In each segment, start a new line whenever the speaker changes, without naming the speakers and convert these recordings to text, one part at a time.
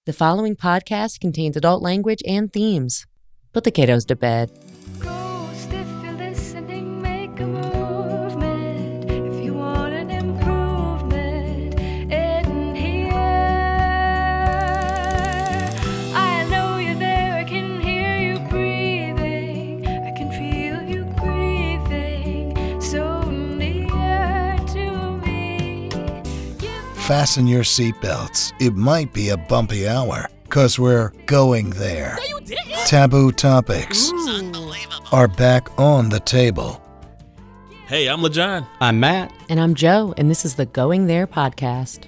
The following podcast contains adult language and themes. Put the kiddos to bed.
Ghost, if you're listening, make a movement. If you want an improvement in here, I know you're there. I can hear you breathing. I can feel you breathing so near to me.
Fasten your seatbelts. It might be a bumpy hour, 'cause we're going there.
No, you didn't.
Taboo topics are back on the table.
Hey, I'm LaJohn.
I'm Matt.
And I'm Joe, and this is the Going There podcast.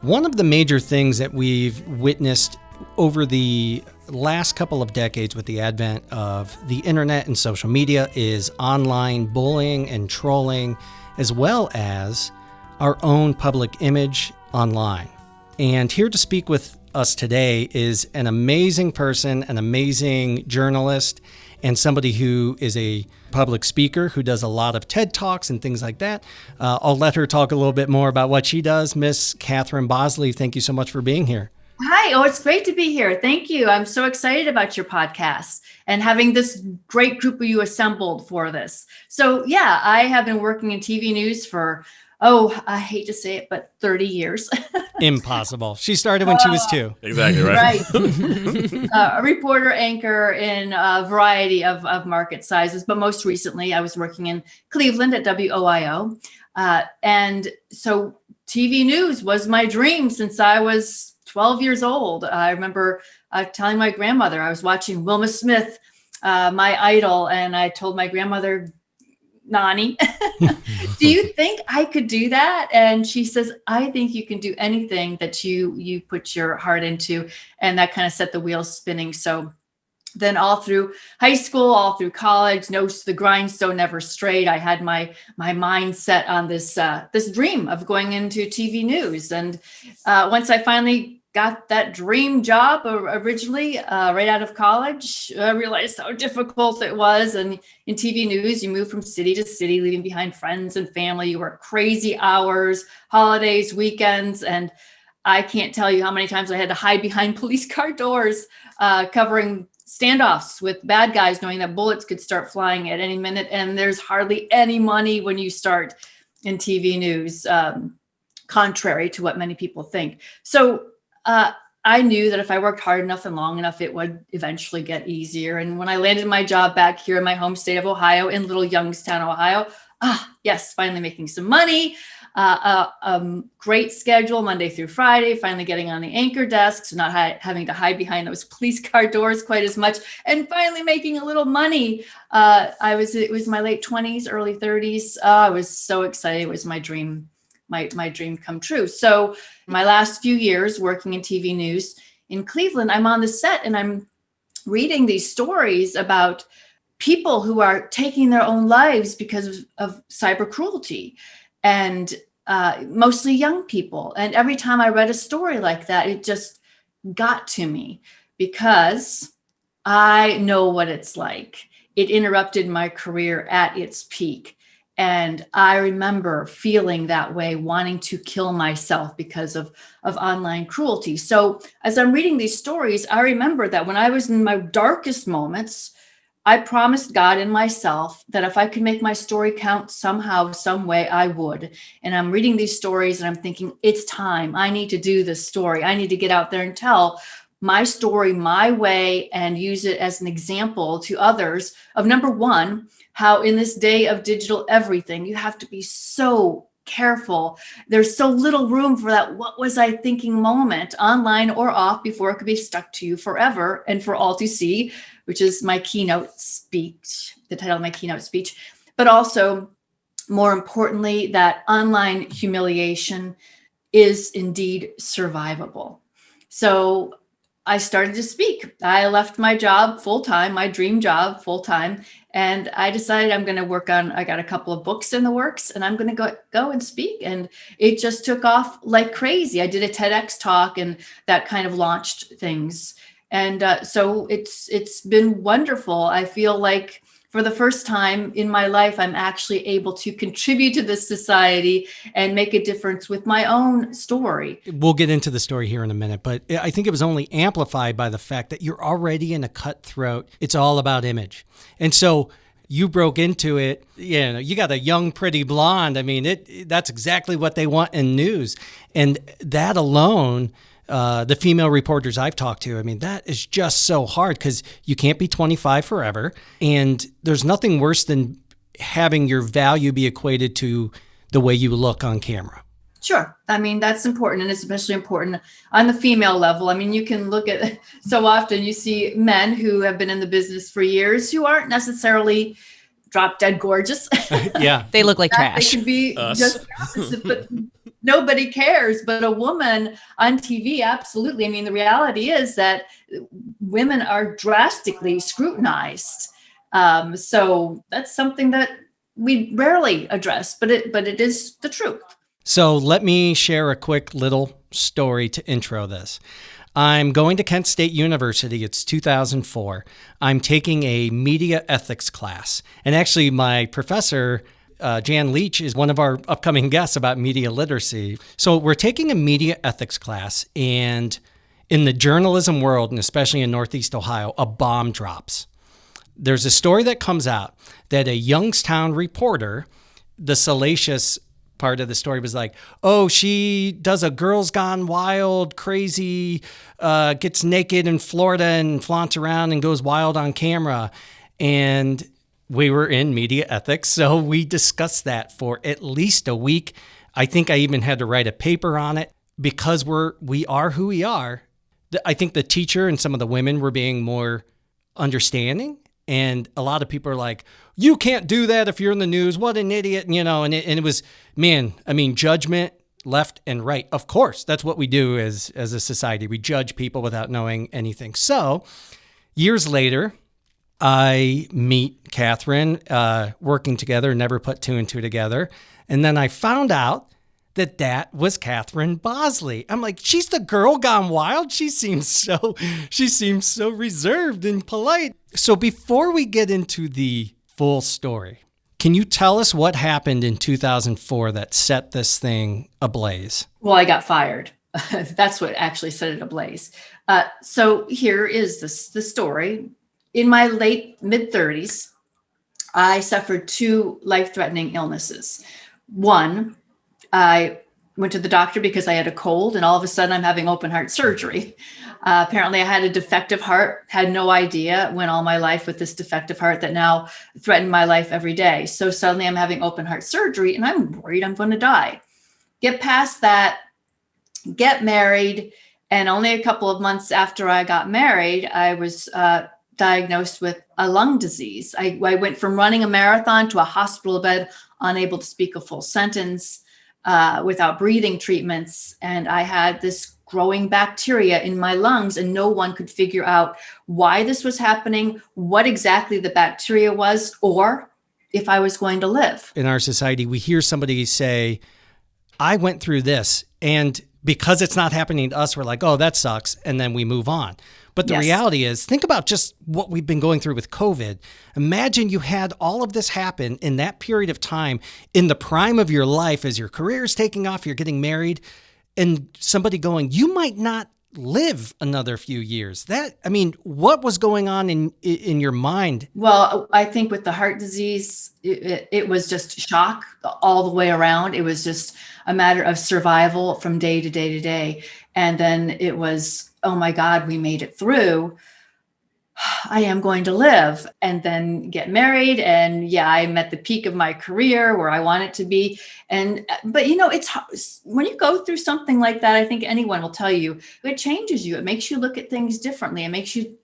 One of the major things that we've witnessed over the last couple of decades with the advent of the internet and social media is online bullying and trolling, as well as our own public image online. And here to speak with us today is an amazing person, an amazing journalist, and somebody who is a public speaker who does a lot of TED Talks and things like that. I'll let her talk a little bit more about what she does. Miss Catherine Bosley, thank you so much for being here.
Hi. Oh, it's great to be here. Thank you. I'm so excited about your podcast and having this great group of you assembled for this. So yeah, I have been working in TV news for, I hate to say it, but 30 years.
Impossible. She started when she was 2.
Exactly right.
A reporter anchor in a variety of market sizes, but most recently I was working in Cleveland at WOIO. And so TV news was my dream since I was 12 years old. I remember telling my grandmother, I was watching Wilma Smith, my idol, and I told my grandmother, Nani, do you think I could do that? And she says, I think you can do anything that you put your heart into. And that kind of set the wheels spinning. So then all through high school, all through college, no, the grindstone never strayed. I had my mind set on this dream of going into TV news. And once I finally got that dream job originally right out of college, I realized how difficult it was. And in TV news, you move from city to city, leaving behind friends and family. You work crazy hours, holidays, weekends. And I can't tell you how many times I had to hide behind police car doors, covering standoffs with bad guys, knowing that bullets could start flying at any minute. And there's hardly any money when you start in TV news, contrary to what many people think. So I knew that if I worked hard enough and long enough, it would eventually get easier. And when I landed my job back here in my home state of Ohio, in little Youngstown, Ohio, yes, finally making some money, great schedule, Monday through Friday, finally getting on the anchor desk, so not having to hide behind those police car doors quite as much, and finally making a little money. It was my late 20s, early 30s. I was so excited. It was my dream. My dream come true. So my last few years working in TV news in Cleveland, I'm on the set and I'm reading these stories about people who are taking their own lives because of cyber cruelty, and mostly young people. And every time I read a story like that, it just got to me because I know what it's like. It interrupted my career at its peak. And I remember feeling that way, wanting to kill myself because of online cruelty. So as I'm reading these stories, I remember that when I was in my darkest moments, I promised God and myself that if I could make my story count somehow, some way, I would. And I'm reading these stories and I'm thinking, it's time. I need to do this story. I need to get out there and tell my story my way and use it as an example to others of, number one, how in this day of digital everything, you have to be so careful. There's so little room for that what was I thinking moment, online or off, before it could be stuck to you forever and for all to see, which is my keynote speech, the title of my keynote speech. But also, more importantly, that online humiliation is indeed survivable. So I started to speak. I left my job full-time, my dream job full-time, and I decided I got a couple of books in the works, and I'm going to go and speak. And it just took off like crazy. I did a TEDx talk, and that kind of launched things. And so it's been wonderful. I feel like for the first time in my life, I'm actually able to contribute to this society and make a difference with my own story.
We'll get into the story here in a minute, but I think it was only amplified by the fact that you're already in a cutthroat. It's all about image. And so you broke into it, you got a young, pretty blonde. I mean, that's exactly what they want in news. And that alone, the female reporters I've talked to, I mean, that is just so hard because you can't be 25 forever. And there's nothing worse than having your value be equated to the way you look on camera.
Sure. I mean, that's important. And it's especially important on the female level. I mean, you can look at, so often you see men who have been in the business for years who aren't necessarily drop dead gorgeous.
Yeah.
They look like trash.
They can be
Us.
just the opposite, but nobody cares. But a woman on TV, absolutely. I mean, the reality is that women are drastically scrutinized. So that's something that we rarely address, but it is the truth.
So let me share a quick little story to intro this. I'm going to Kent State University. It's 2004. I'm taking a media ethics class. And actually, my professor, Jan Leach, is one of our upcoming guests about media literacy. So we're taking a media ethics class, and in the journalism world, and especially in Northeast Ohio, a bomb drops. There's a story that comes out that a Youngstown reporter, the salacious part of the story was like, oh, she does a Girls Gone Wild, crazy, gets naked in Florida and flaunts around and goes wild on camera. And we were in media ethics, so we discussed that for at least a week. I think I even had to write a paper on it because we are who we are. I think the teacher and some of the women were being more understanding. And a lot of people are like, you can't do that if you're in the news. What an idiot, and it was, man, I mean, judgment left and right. Of course, that's what we do as a society. We judge people without knowing anything. So years later, I meet Catherine, working together, never put two and two together. And then I found out that was Catherine Bosley. I'm like, she's the girl gone wild. She seems so reserved and polite. So before we get into the full story, can you tell us what happened in 2004 that set this thing ablaze?
Well, I got fired. That's what actually set it ablaze. So here is the story. In my late mid-30s, I suffered two life-threatening illnesses. One, I went to the doctor because I had a cold, and all of a sudden I'm having open heart surgery. Apparently I had a defective heart, had no idea, went all my life with this defective heart that now threatened my life every day. So suddenly I'm having open heart surgery and I'm worried I'm going to die. Get past that, get married. And only a couple of months after I got married, I was diagnosed with a lung disease. I went from running a marathon to a hospital bed, unable to speak a full sentence, without breathing treatments. And I had this growing bacteria in my lungs, and no one could figure out why this was happening, what exactly the bacteria was, or if I was going to live.
In our society, we hear somebody say, I went through this, and because it's not happening to us, we're like, oh, that sucks, and then we move on. But the reality is, think about just what we've been going through with COVID. Imagine you had all of this happen in that period of time, in the prime of your life, as your career is taking off, you're getting married, and somebody going, you might not live another few years. What was going on in your mind?
Well, I think with the heart disease, it was just shock all the way around. It was just a matter of survival from day to day to day. And then it was, oh my God, we made it through. I am going to live, and then get married. And yeah, I'm at the peak of my career where I want it to be. But it's when you go through something like that, I think anyone will tell you, it changes you. It makes you look at things differently. It makes you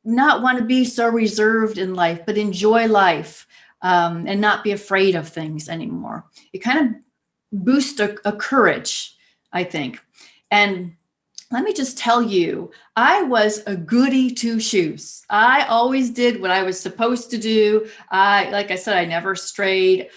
not want to be so reserved in life, but enjoy life, and not be afraid of things anymore. It kind of boosts a courage, I think. And let me just tell you, I was a goody two shoes. I always did what I was supposed to do. Like I said, I never strayed.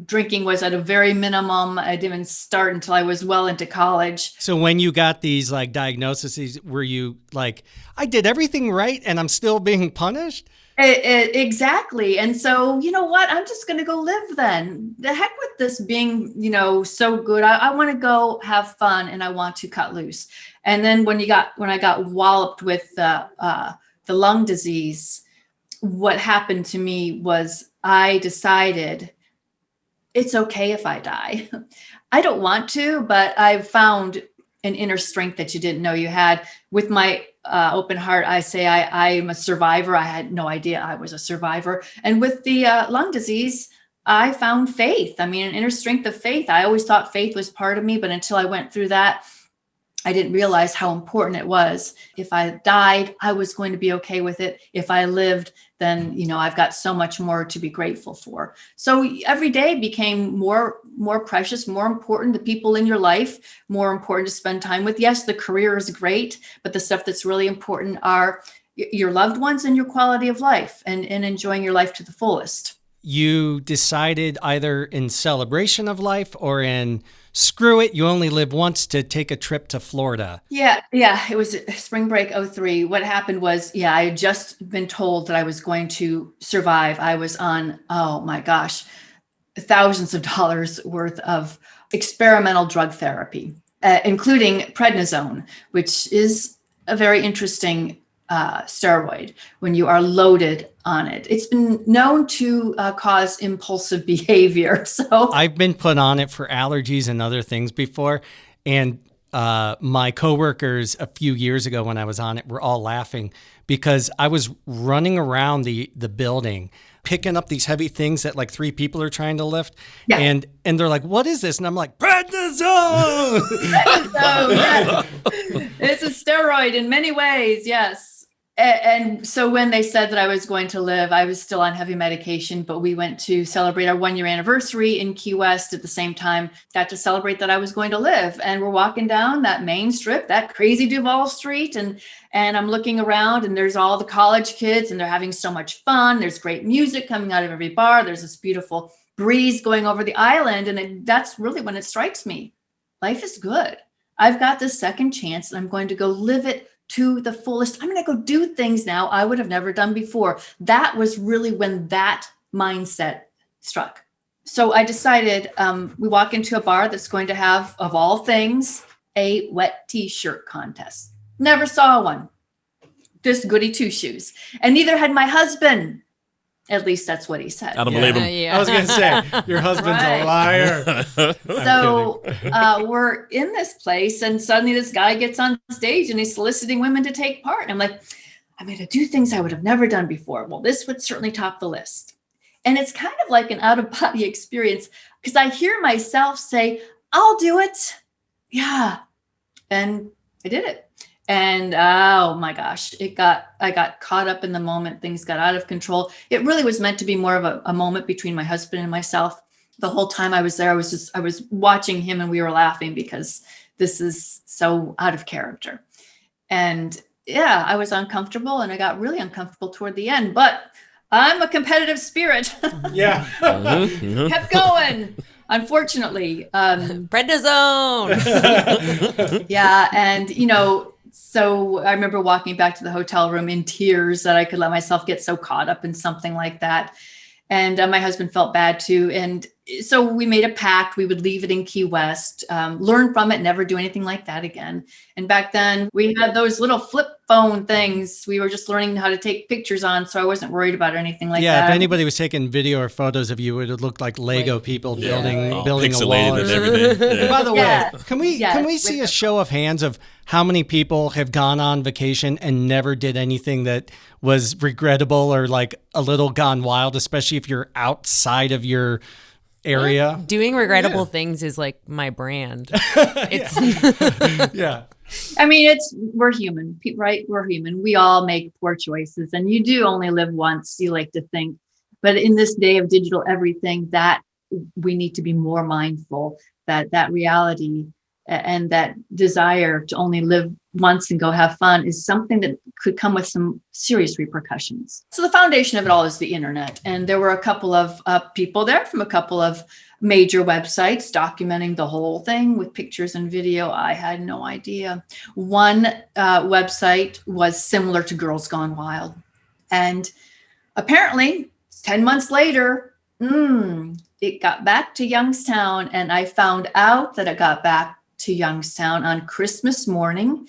Drinking was at a very minimum. I didn't even start until I was well into college.
So when you got these like diagnoses, were you like, I did everything right and I'm still being punished?
Exactly. And so, you know what? I'm just going to go live then. The heck with this being, so good. I want to go have fun and I want to cut loose. And then when I got walloped with the lung disease, what happened to me was I decided it's okay if I die. I don't want to, but I've found an inner strength that you didn't know you had. With my open heart, I say I'm a survivor. I had no idea I was a survivor. And with the lung disease, I found faith. I mean, an inner strength of faith. I always thought faith was part of me, but until I went through that, I didn't realize how important it was. If I died, I was going to be okay with it. If I lived, then, I've got so much more to be grateful for. So every day became more precious, more important. The people in your life, more important to spend time with. Yes, the career is great, but the stuff that's really important are your loved ones and your quality of life and enjoying your life to the fullest.
You decided either in celebration of life or in screw it, you only live once to take a trip to Florida.
Yeah. It was spring break 2003. What happened was, I had just been told that I was going to survive. I was on, oh my gosh, thousands of dollars worth of experimental drug therapy, including prednisone, which is a very interesting steroid when you are loaded on it. It's been known to cause impulsive behavior. So
I've been put on it for allergies and other things before. And my coworkers a few years ago when I was on it were all laughing because I was running around the building picking up these heavy things that like 3 people are trying to lift. Yeah. And they're like, what is this? And I'm like, prednisone!
Prednisone, yes. It's a steroid in many ways, yes. And so when they said that I was going to live, I was still on heavy medication, but we went to celebrate our 1-year anniversary in Key West at the same time, got to celebrate that I was going to live. And we're walking down that main strip, that crazy Duval Street. And I'm looking around and there's all the college kids and they're having so much fun. There's great music coming out of every bar. There's this beautiful breeze going over the island. And that's really when it strikes me. Life is good. I've got this second chance and I'm going to go live it to the fullest. I'm going to go do things now I would have never done before. That was really when that mindset struck. So I decided we walk into a bar that's going to have, of all things, a wet t-shirt contest. Never saw one. Just goody two-shoes. And neither had my husband. At least that's what he said.
I don't believe him.
I was going to say, your husband's a liar.
So we're in this place and suddenly this guy gets on stage and he's soliciting women to take part. And I'm like, I'm going to do things I would have never done before. Well, this would certainly top the list. And it's kind of like an out-of-body experience because I hear myself say, I'll do it. Yeah. And I did it. And oh my gosh, I got caught up in the moment. Things got out of control. It really was meant to be more of a moment between my husband and myself. The whole time I was there, I was watching him and we were laughing because this is so out of character. And yeah, I was uncomfortable and I got really uncomfortable toward the end, but I'm a competitive spirit.
Yeah.
Kept going. Unfortunately.
Prednisone.
Yeah. And, so I remember walking back to the hotel room in tears that I could let myself get so caught up in something like that. And my husband felt bad too. And so we made a pact. We would leave it in Key West, learn from it, never do anything like that again. And back then we had those little flip phone things. We were just learning how to take pictures on. So I wasn't worried about anything like that.
Yeah, if anybody was taking video or photos of you, it would look like Lego people building a wall.
And everything.
And by the
Yeah.
way, can we see a show of hands of how many people have gone on vacation and never did anything that was regrettable or like a little gone wild, especially if you're outside of your area?
Doing regrettable things is like my brand.
Yeah.
I mean, we're human, right? We're human. We all make poor choices and you do only live once, you like to think. But in this day of digital everything, that we need to be more mindful that reality and that desire to only live once and go have fun is something that could come with some serious repercussions. So the foundation of it all is the internet. And there were a couple of people there from a couple of major websites documenting the whole thing with pictures and video. I had no idea. One website was similar to Girls Gone Wild. And apparently 10 months later, it got back to Youngstown. And I found out that it got back to Youngstown on Christmas morning.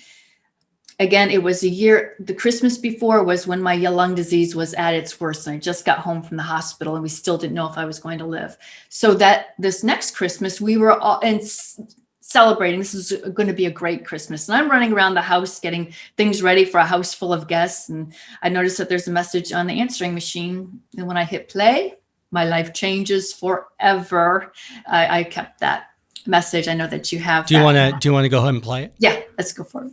Again, it was the Christmas before was when my lung disease was at its worst. And I just got home from the hospital and we still didn't know if I was going to live. So that this next Christmas, we were all celebrating. This is going to be a great Christmas. And I'm running around the house, getting things ready for a house full of guests. And I noticed that there's a message on the answering machine. And when I hit play, my life changes forever. I kept that message. I know that you have.
Do you want to go ahead and play it?
Yeah, let's go for it.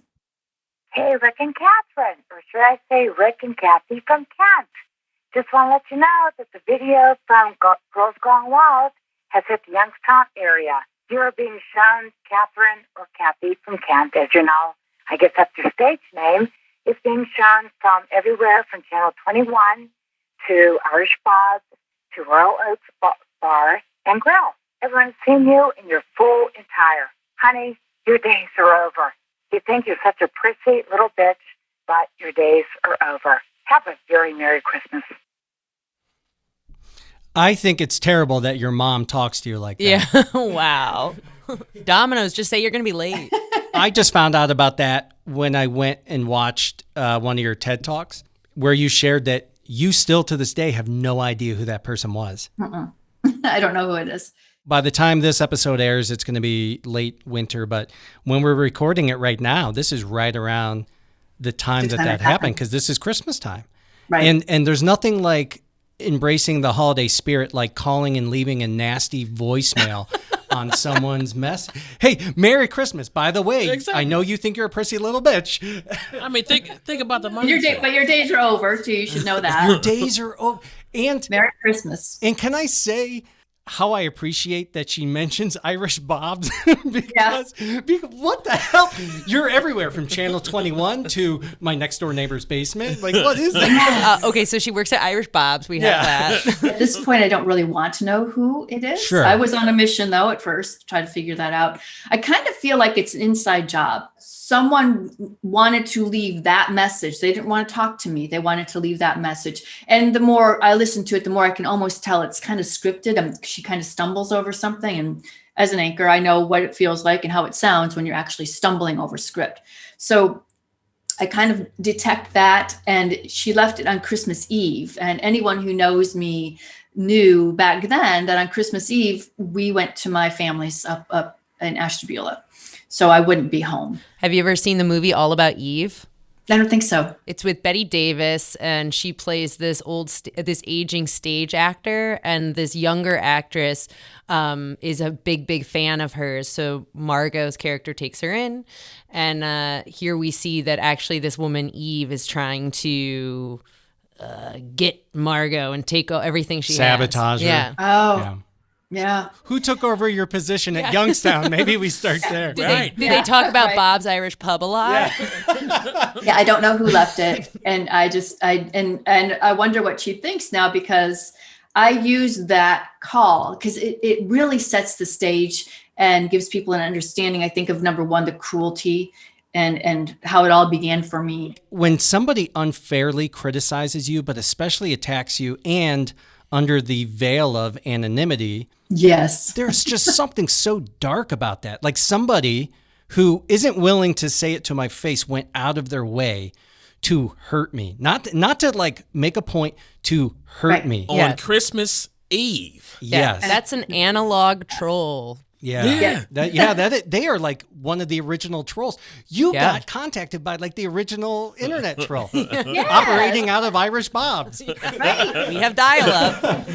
Hey, Rick and Catherine, or should I say Rick and Kathy from Kent. Just want to let you know that the video from Girls Gone Wild has hit the Youngstown area. You are being shown Catherine or Kathy from Kent, as you know. I guess that's your stage name. It's being shown from everywhere from Channel 21 to Irish Bob's to Royal Oaks Bar and Grill. Everyone's seen you in your full attire. Honey, your days are over. You think you're such a prissy little bitch, but your days are over. Have a very Merry Christmas.
I think it's terrible that your mom talks to you like that.
Yeah. Wow. Domino's, just say you're going to be late.
I just found out about that when I went and watched one of your TED Talks where you shared that you still to this day have no idea who that person was.
I don't know who it is.
By the time this episode airs, it's going to be late winter. But when we're recording it right now, this is right around the time that happened because this is Christmas time.
Right.
And there's nothing like embracing the holiday spirit like calling and leaving a nasty voicemail on someone's message. Hey, Merry Christmas. By the way,
Exactly.
I know you think you're a prissy little bitch.
I mean, think about the money.
But your days are over, too. You should know that.
Your days are over. And
Merry Christmas.
And can I say how I appreciate that she mentions Irish Bob's because what the hell? You're everywhere from Channel 21 to my next door neighbor's basement. Like, what is that?
Okay, so she works at Irish Bob's. We have that.
At this point, I don't really want to know who it is.
Sure.
I was on a mission, though, at first to try to figure that out. I kind of feel like it's an inside job. Someone wanted to leave that message. They didn't want to talk to me. They wanted to leave that message. And the more I listen to it, the more I can almost tell it's kind of scripted. She kind of stumbles over something. And as an anchor, I know what it feels like and how it sounds when you're actually stumbling over script. So I kind of detect that. And she left it on Christmas Eve. And anyone who knows me knew back then that on Christmas Eve, we went to my family's up in Ashtabula. So I wouldn't be home.
Have you ever seen the movie All About Eve?
I don't think so.
It's with Betty Davis, and she plays this this aging stage actor, and this younger actress is a big fan of hers. So Margot's character takes her in, and here we see that actually this woman Eve is trying to get Margot and take everything she
Sabotage
has.
her.
Yeah.
Oh. Yeah.
Who took over your position at Youngstown? Maybe we start there.
Did they talk about Bob's Irish Pub a lot?
Yeah, I don't know who left it. And I wonder what she thinks now, because I use that call because it really sets the stage and gives people an understanding, I think, of number one, the cruelty and how it all began for me.
When somebody unfairly criticizes you, but especially attacks you and under the veil of anonymity,
yes,
there's just something so dark about that. Like somebody who isn't willing to say it to my face went out of their way to hurt me. Not to like make a point, to hurt me.
On Christmas Eve.
Yes.
That's an analog troll.
Yeah. They are like one of the original trolls. You got contacted by like the original internet troll operating out of Irish Bob's.
right.
We have dial-up.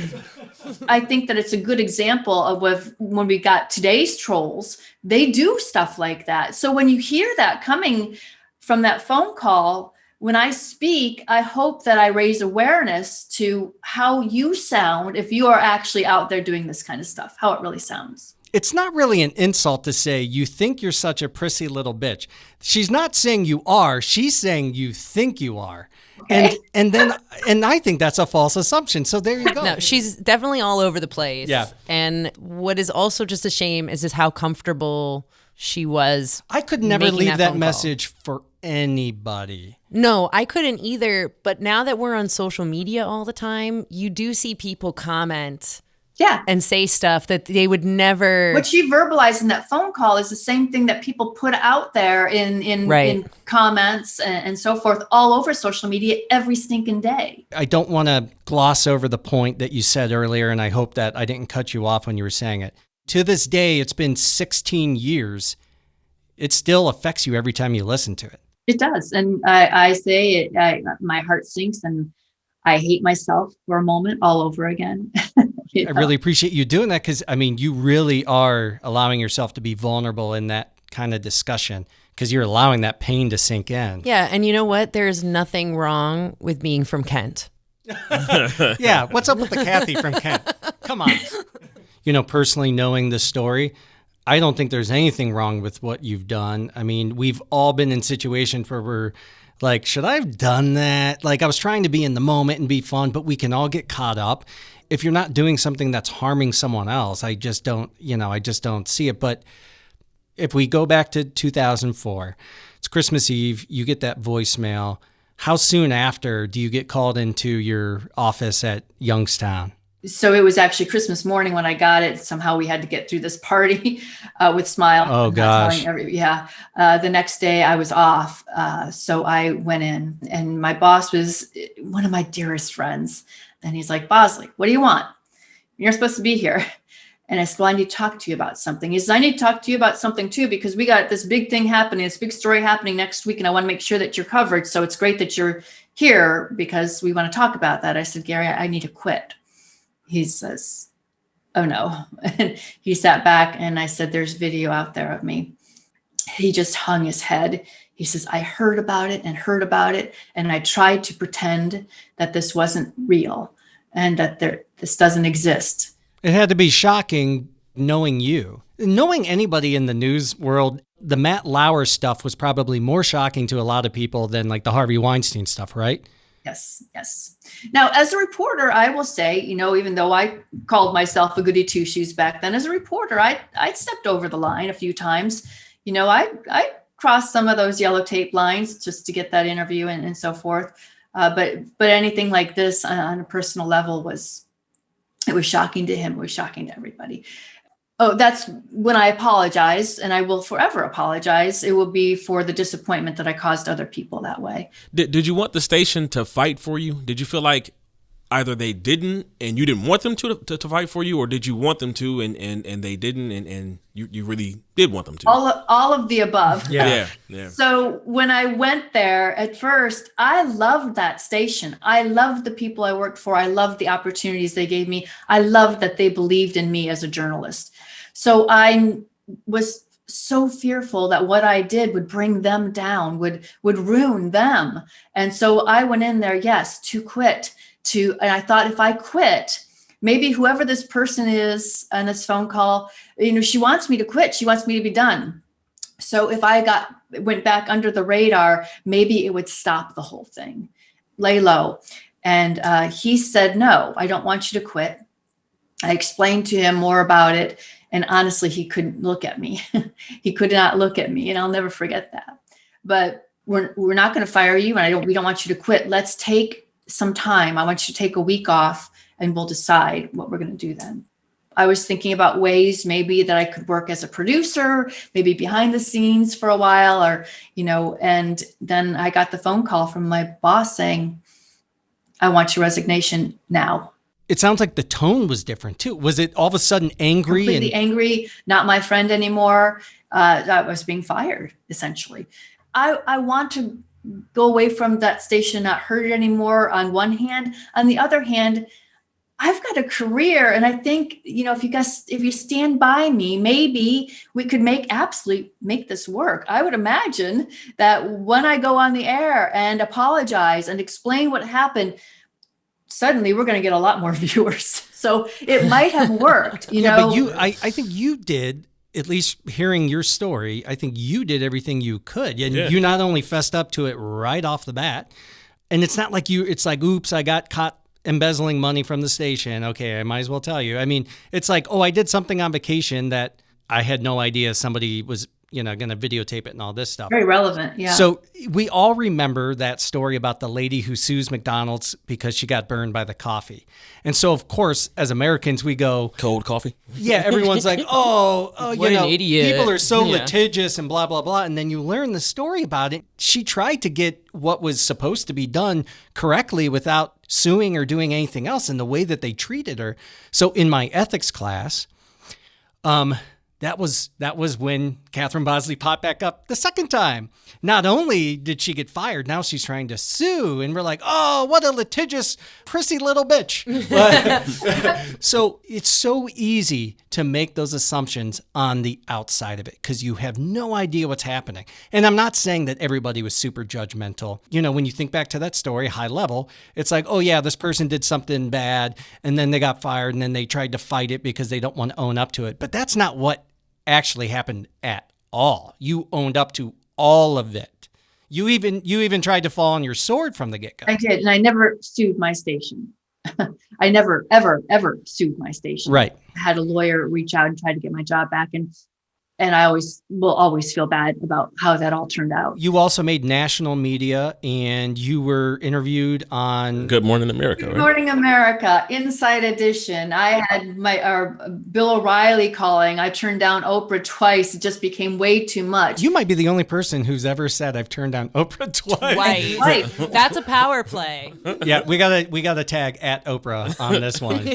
I think that it's a good example of when we got today's trolls, they do stuff like that. So when you hear that coming from that phone call, when I speak, I hope that I raise awareness to how you sound if you are actually out there doing this kind of stuff, how it really sounds.
It's not really an insult to say you think you're such a prissy little bitch. She's not saying you are. She's saying you think you are.
Okay.
And I think that's a false assumption. So there you go.
No, she's definitely all over the place.
Yeah.
And what is also just a shame is how comfortable she was.
I could never
making
leave that
phone call.
message for anybody.
No, I couldn't either. But now that we're on social media all the time, you do see people comment
Yeah.
and say stuff that they would never.
What she verbalized in that phone call is the same thing that people put out there in comments and so forth all over social media every stinking day.
I don't want to gloss over the point that you said earlier, and I hope that I didn't cut you off when you were saying it. To this day, it's been 16 years. It still affects you every time you listen to it.
It does. And I say it, my heart sinks and I hate myself for a moment all over again.
I really appreciate you doing that because, I mean, you really are allowing yourself to be vulnerable in that kind of discussion because you're allowing that pain to sink in.
Yeah. And you know what? There's nothing wrong with being from Kent.
Yeah. What's up with the Kathy from Kent? Come on. You know, personally knowing the story, I don't think there's anything wrong with what you've done. I mean, we've all been in situations where we're like, should I have done that? Like, I was trying to be in the moment and be fun, but we can all get caught up. If you're not doing something that's harming someone else, I just don't see it. But if we go back to 2004, it's Christmas Eve, you get that voicemail. How soon after do you get called into your office at Youngstown?
So it was actually Christmas morning when I got it. Somehow we had to get through this party with Smile.
Oh, gosh.
The next day I was off. So I went in and my boss was one of my dearest friends. And he's like, Bosley, what do you want? You're supposed to be here. And I said, well, I need to talk to you about something. He says, I need to talk to you about something too, because we got this big thing happening, this big story happening next week. And I want to make sure that you're covered. So it's great that you're here because we want to talk about that. I said, Gary, I need to quit. He says, oh no. And he sat back and I said, there's video out there of me. He just hung his head. He says, I heard about it. And I tried to pretend that this wasn't real and that this doesn't exist.
It had to be shocking knowing you. Knowing anybody in the news world, the Matt Lauer stuff was probably more shocking to a lot of people than like the Harvey Weinstein stuff, right?
Yes. Now, as a reporter, I will say, even though I called myself a goody two-shoes back then, as a reporter, I stepped over the line a few times. I crossed some of those yellow tape lines just to get that interview and so forth. But anything like this on a personal level was shocking to him. It was shocking to everybody. Oh, that's when I apologize, and I will forever apologize. It will be for the disappointment that I caused other people that way.
Did you want the station to fight for you? Did you feel like either they didn't and you didn't want them to fight for you, or did you want them to and they didn't and you really did want them to?
All of the above.
Yeah.
So when I went there at first, I loved that station. I loved the people I worked for. I loved the opportunities they gave me. I loved that they believed in me as a journalist. So I was so fearful that what I did would bring them down, would ruin them. And so I went in there, yes, to quit. And I thought if I quit, maybe whoever this person is on this phone call, she wants me to quit. She wants me to be done. So if I went back under the radar, maybe it would stop the whole thing. Lay low. And he said, no, I don't want you to quit. I explained to him more about it. And honestly, he couldn't look at me. He could not look at me. And I'll never forget that. But we're not going to fire you. And we don't want you to quit. Let's take some time. I want you to take a week off and we'll decide what we're going to do then. I was thinking about ways maybe that I could work as a producer, maybe behind the scenes for a while, or, and then I got the phone call from my boss saying, I want your resignation now.
It sounds like the tone was different too. Was it all of a sudden angry?
Completely angry, not my friend anymore. I was being fired, essentially. I want to go away from that station, not hurt it anymore on one hand. On the other hand, I've got a career. And I think, if you stand by me, maybe we could make this work. I would imagine that when I go on the air and apologize and explain what happened, suddenly we're going to get a lot more viewers. So it might have worked, you know.
But I think you did, at least hearing your story, I think you did everything you could. And you not only fessed up to it right off the bat, and it's not like it's like, oops, I got caught embezzling money from the station. Okay, I might as well tell you. I mean, it's like, oh, I did something on vacation that I had no idea somebody was, going to videotape it and all this stuff.
Very relevant, yeah.
So we all remember that story about the lady who sues McDonald's because she got burned by the coffee. And so, of course, as Americans, we go...
Cold coffee?
Yeah, everyone's like, oh
what an idiot.
People are so litigious and blah, blah, blah. And then you learn the story about it. She tried to get what was supposed to be done correctly without suing or doing anything else in the way that they treated her. So in my ethics class... That was when Catherine Bosley popped back up the second time. Not only did she get fired, now she's trying to sue. And we're like, oh, what a litigious, prissy little bitch. So it's so easy to make those assumptions on the outside of it because you have no idea what's happening. And I'm not saying that everybody was super judgmental. When you think back to that story, high level, it's like, oh, yeah, this person did something bad and then they got fired and then they tried to fight it because they don't want to own up to it. But that's not what actually happened at all. You owned up to all of it. You even tried to fall on your sword from the get-go.
I did, and I never sued my station. I never, ever, ever sued my station.
Right.
I had a lawyer reach out and try to get my job back, and I will always feel bad about how that all turned out.
You also made national media, and you were interviewed on
Good Morning America.
Good Morning America, Inside Edition. I had Bill O'Reilly calling. I turned down Oprah twice. It just became way too much.
You might be the only person who's ever said I've turned down Oprah twice.
Right.
That's a power play.
Yeah, we gotta tag at Oprah on this one.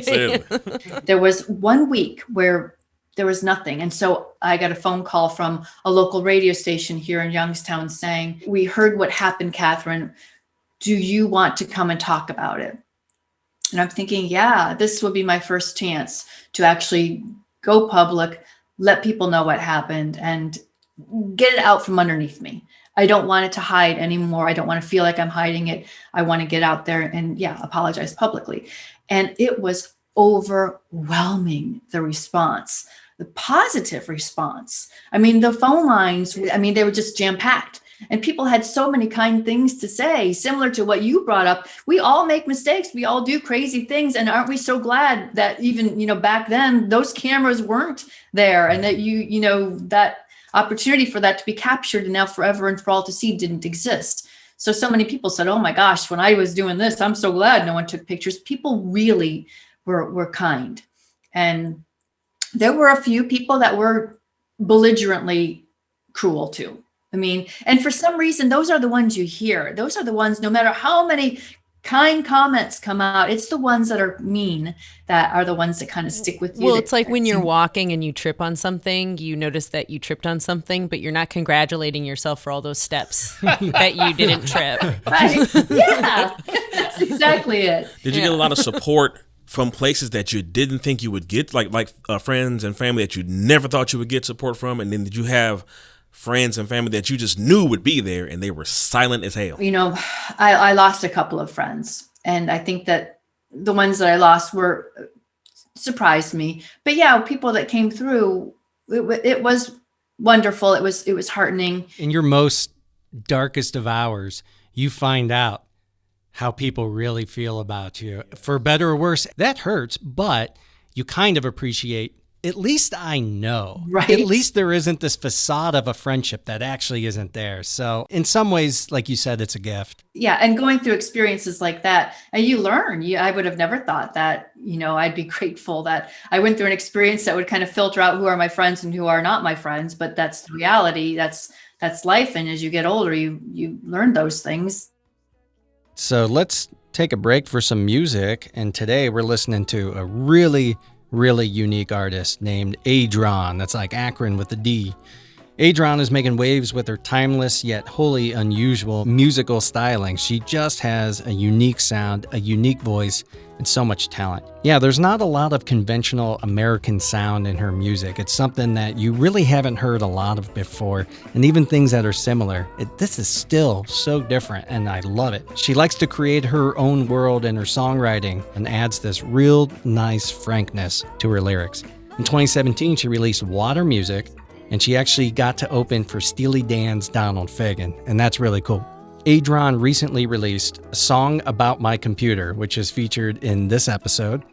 There was 1 week where there was nothing. And so I got a phone call from a local radio station here in Youngstown saying, we heard what happened, Catherine. Do you want to come and talk about it? And I'm thinking, yeah, this would be my first chance to actually go public, let people know what happened and get it out from underneath me. I don't want it to hide anymore. I don't want to feel like I'm hiding it. I want to get out there and apologize publicly. And it was overwhelming, the response. The positive response. I mean, the phone lines, they were just jam-packed. And people had so many kind things to say, similar to what you brought up. We all make mistakes. We all do crazy things. And aren't we so glad that even, back then, those cameras weren't there and that that opportunity for that to be captured and now forever and for all to see didn't exist. So many people said, oh my gosh, when I was doing this, I'm so glad no one took pictures. People really were kind. And there were a few people that were belligerently cruel too. And for some reason, those are the ones you hear. Those are the ones, no matter how many kind comments come out, it's the ones that are mean that are the ones that kind of stick with you.
Well, it's like when you're walking and you trip on something, you notice that you tripped on something, but you're not congratulating yourself for all those steps that you didn't trip.
Right. Yeah, that's exactly it.
Did you get a lot of support from places that you didn't think you would get, like friends and family that you never thought you would get support from? And then did you have friends and family that you just knew would be there and they were silent as hell?
I lost a couple of friends, and I think that the ones that I lost surprised me. But yeah, people that came through, it was wonderful. It was heartening.
In your most darkest of hours, you find out how people really feel about you, for better or worse. That hurts, but you kind of appreciate, at least I know.
Right.
At least there isn't this facade of a friendship that actually isn't there. So in some ways, like you said, it's a gift.
Yeah, and going through experiences like that, and you learn. I would have never thought that, I'd be grateful that I went through an experience that would kind of filter out who are my friends and who are not my friends. But that's the reality. That's life. And as you get older, you learn those things.
So let's take a break for some music. And today we're listening to a really, really unique artist named Adron. That's like Akron with a D. Adron is making waves with her timeless yet wholly unusual musical styling. She just has a unique sound, a unique voice, and so much talent. Yeah, there's not a lot of conventional American sound in her music. It's something that you really haven't heard a lot of before, and even things that are similar. This is still so different, and I love it. She likes to create her own world in her songwriting and adds this real nice frankness to her lyrics. In 2017, she released Water Music, and she actually got to open for Steely Dan's Donald Fagen, and that's really cool. Adron recently released a song about my computer, which is featured in this episode.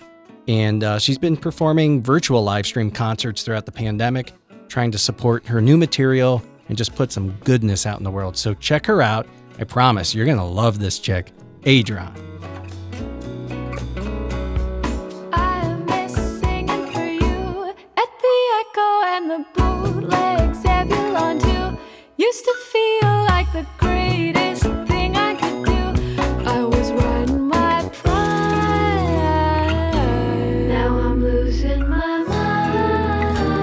And she's been performing virtual live stream concerts throughout the pandemic, trying to support her new material and just put some goodness out in the world. So check her out. I promise you're going to love this chick, Adron.
I miss singing for you at the Echo and the bootleg Zebulon too. Used to feel like the greatest thing I could do. I was riding my pride. Now I'm losing my mind.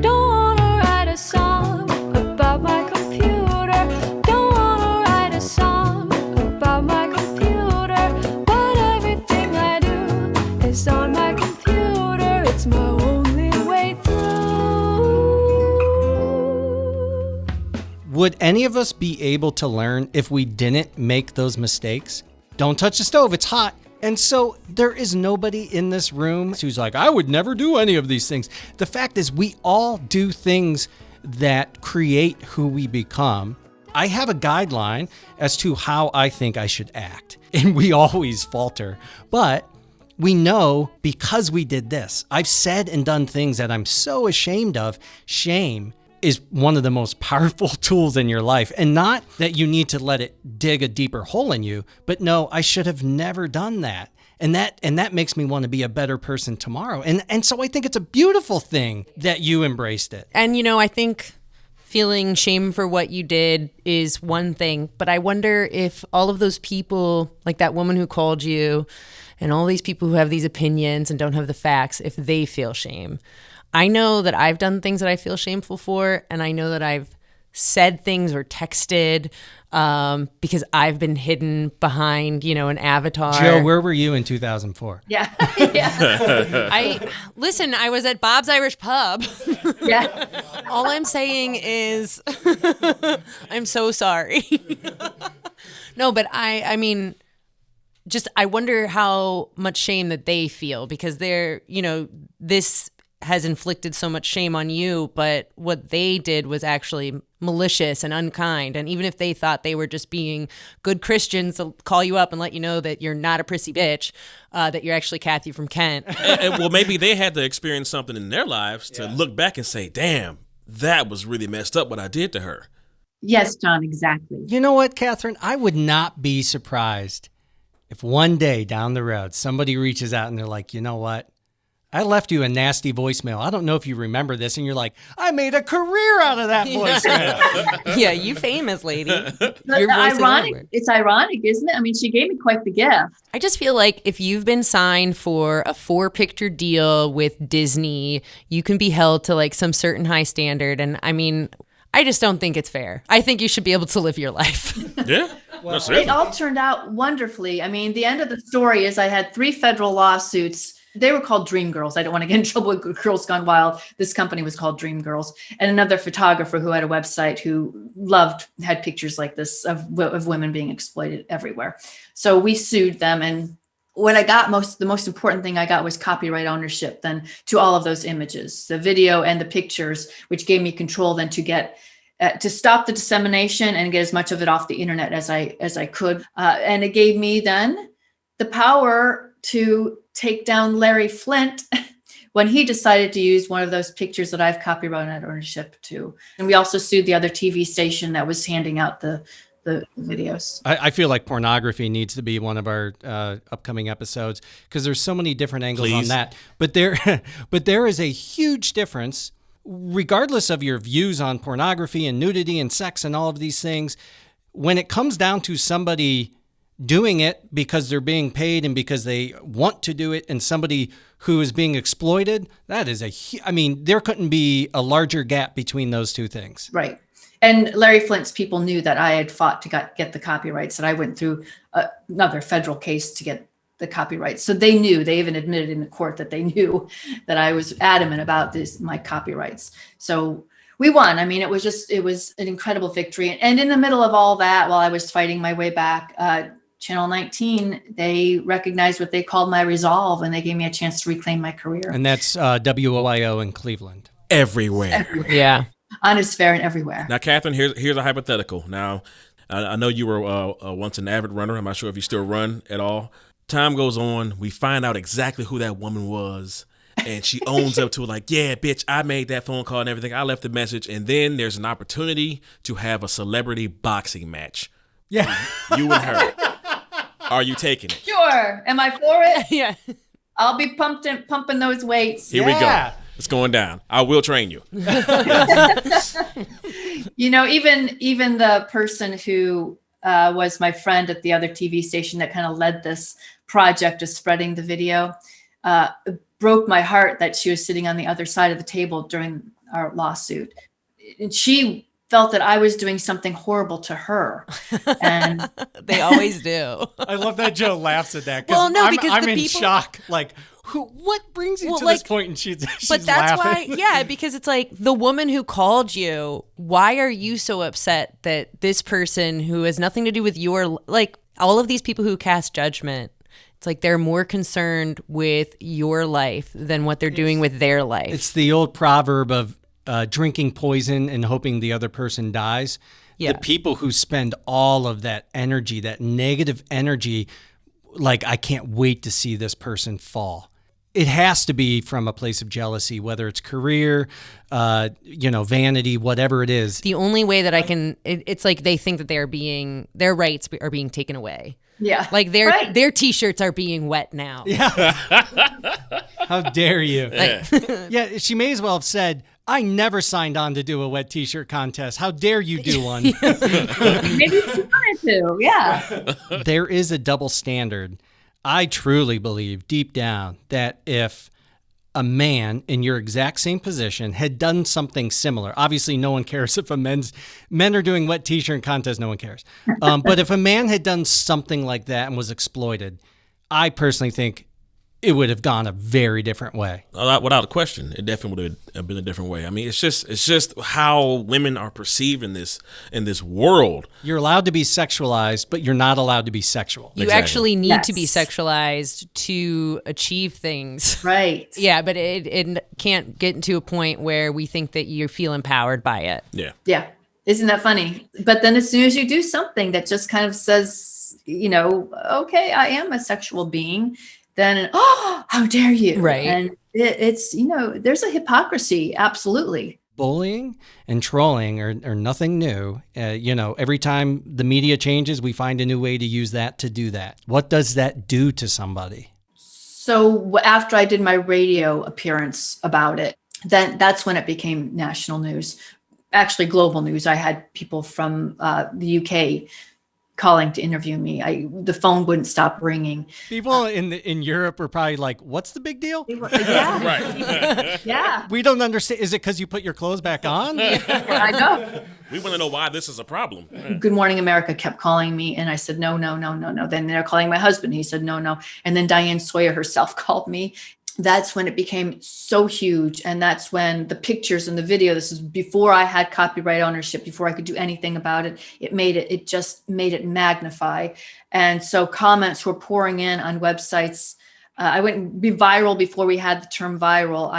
Don't wanna write a song about my computer. Don't wanna write a song about my computer. But everything I do is on my computer. It's my only way through.
Would any of us be able to learn if we didn't make those mistakes? Don't touch the stove, it's hot. And so there is nobody in this room who's like, I would never do any of these things. The fact is, we all do things that create who we become. I have a guideline as to how I think I should act, and we always falter. But we know because we did this. I've said and done things that I'm so ashamed of. Shame is one of the most powerful tools in your life. And not that you need to let it dig a deeper hole in you, but no, I should have never done that. And that makes me want to be a better person tomorrow. And so I think it's a beautiful thing that you embraced it.
And, you know, I think feeling shame for what you did is one thing, but I wonder if all of those people, like that woman who called you and all these people who have these opinions and don't have the facts, if they feel shame. I know that I've done things that I feel shameful for, and I know that I've said things or texted because I've been hidden behind, you know, an avatar.
Joe, where were you in 2004?
Yeah.
I was at Bob's Irish Pub.
Yeah.
All I'm saying is I'm so sorry. No, but I mean, just I wonder how much shame that they feel because they're, you know, this has inflicted so much shame on you, but what they did was actually malicious and unkind. And even if they thought they were just being good Christians to call you up and let you know that you're not a prissy bitch, that you're actually Kathy from Kent.
Well, maybe they had to experience something in their lives to look back and say, damn, that was really messed up what I did to her.
Yes, John, exactly.
You know what, Catherine? I would not be surprised if one day down the road somebody reaches out and they're like, you know what? I left you a nasty voicemail. I don't know if you remember this. And you're like, I made a career out of that voicemail.
Yeah, you famous lady.
It's ironic, isn't it? I mean, she gave me quite the gift.
I just feel like if you've been signed for a 4-picture deal with Disney, you can be held to like some certain high standard. And I mean, I just don't think it's fair. I think you should be able to live your life.
Yeah.
Well, it all turned out wonderfully. I mean, the end of the story is I had 3 federal lawsuits. They were called Dream Girls. I don't want to get in trouble with Girls Gone Wild. This company was called Dream Girls. And another photographer who had a website who had pictures like this of women being exploited everywhere. So we sued them. And what I got the most important thing I got was copyright ownership then to all of those images, the video and the pictures, which gave me control then to get to stop the dissemination and get as much of it off the internet as I could. And it gave me then the power to take down Larry Flint when he decided to use one of those pictures that I've copyright ownership to. And we also sued the other TV station that was handing out the videos.
I feel like pornography needs to be one of our upcoming episodes because there's so many different angles on that. But there is a huge difference, regardless of your views on pornography and nudity and sex and all of these things, when it comes down to somebody doing it because they're being paid and because they want to do it, and somebody who is being exploited, that is there couldn't be a larger gap between those two things.
Right. And Larry Flint's people knew that I had fought to get the copyrights, that I went through another federal case to get the copyrights. So they knew, they even admitted in the court that they knew that I was adamant about my copyrights. So we won. I mean, it was an incredible victory. And in the middle of all that, while I was fighting my way back, Channel 19, they recognized what they called my resolve, and they gave me a chance to reclaim my career.
And that's WOIO in Cleveland.
Everywhere.
Yeah.
Honest, fair, and everywhere.
Now, Catherine, here's a hypothetical. Now, I know you were once an avid runner. I'm not sure if you still run at all. Time goes on. We find out exactly who that woman was. And she owns up to it like, yeah, bitch, I made that phone call and everything. I left the message. And then there's an opportunity to have a celebrity boxing match.
Yeah.
You and her. Are you taking it?
Sure. Am I for it?
Yeah.
I'll be pumping those weights.
Here we go. It's going down. I will train you.
You know, even the person who was my friend at the other TV station that kind of led this project of spreading the video, broke my heart that she was sitting on the other side of the table during our lawsuit. And she felt that I was doing something horrible to her. And
They always do.
I love that Joe laughs at that.
Well, no, because
I'm
the
in
people-
shock. Like, what brings you to
like,
this point? And she's
But that's
laughing.
why, yeah, because it's like the woman who called you, why are you so upset that this person who has nothing to do with like all of these people who cast judgment, it's like they're more concerned with your life than what they're doing with their life.
It's the old proverb of drinking poison and hoping the other person dies.
Yeah.
The people who spend all of that energy, that negative energy, like, I can't wait to see this person fall. It has to be from a place of jealousy, whether it's career, vanity, whatever it is.
The only way that I can, it's like they think that their rights are being taken away.
yeah,
Like their t-shirts are being wet now.
Yeah. How dare you?
Like,
Yeah, she may as well have said, I never signed on to do a wet t-shirt contest. How dare you do one?
maybe she wanted to. Yeah,
There is a double standard. I truly believe deep down that if a man in your exact same position had done something similar, obviously no one cares if men are doing wet t-shirt contests, no one cares. But if a man had done something like that and was exploited, I personally think it would have gone a very different way.
Without a question, it definitely would have been a different way. I mean, it's just how women are perceived in this world.
You're allowed to be sexualized, but you're not allowed to be sexual.
you
Exactly.
actually need to be
Yes.
sexualized to achieve things.
right.
Yeah, but it can't get to a point where we think that you feel empowered by it.
Yeah.
Yeah. Isn't that funny? But then as soon as you do something that just kind of says, okay, I am a sexual being, then, oh, how dare you?
Right.
And it's, there's a hypocrisy. Absolutely.
Bullying and trolling are nothing new. Every time the media changes, we find a new way to use that to do that. What does that do to somebody?
So after I did my radio appearance about it, then that's when it became national news, actually global news. I had people from the UK calling to interview me. The phone wouldn't stop ringing.
People in Europe are probably like, "What's the big deal?
Yeah.
Right.
Yeah.
We don't understand. Is it because you put your clothes back on?"
I know.
We want to know why this is a problem.
Good Morning America kept calling me, and I said, no. Then they're calling my husband. He said, no. And then Diane Sawyer herself called me. That's when it became so huge. And that's when the pictures and the video, this is before I had copyright ownership, before I could do anything about it. It just made it magnify. And so comments were pouring in on websites. I went be viral before we had the term viral.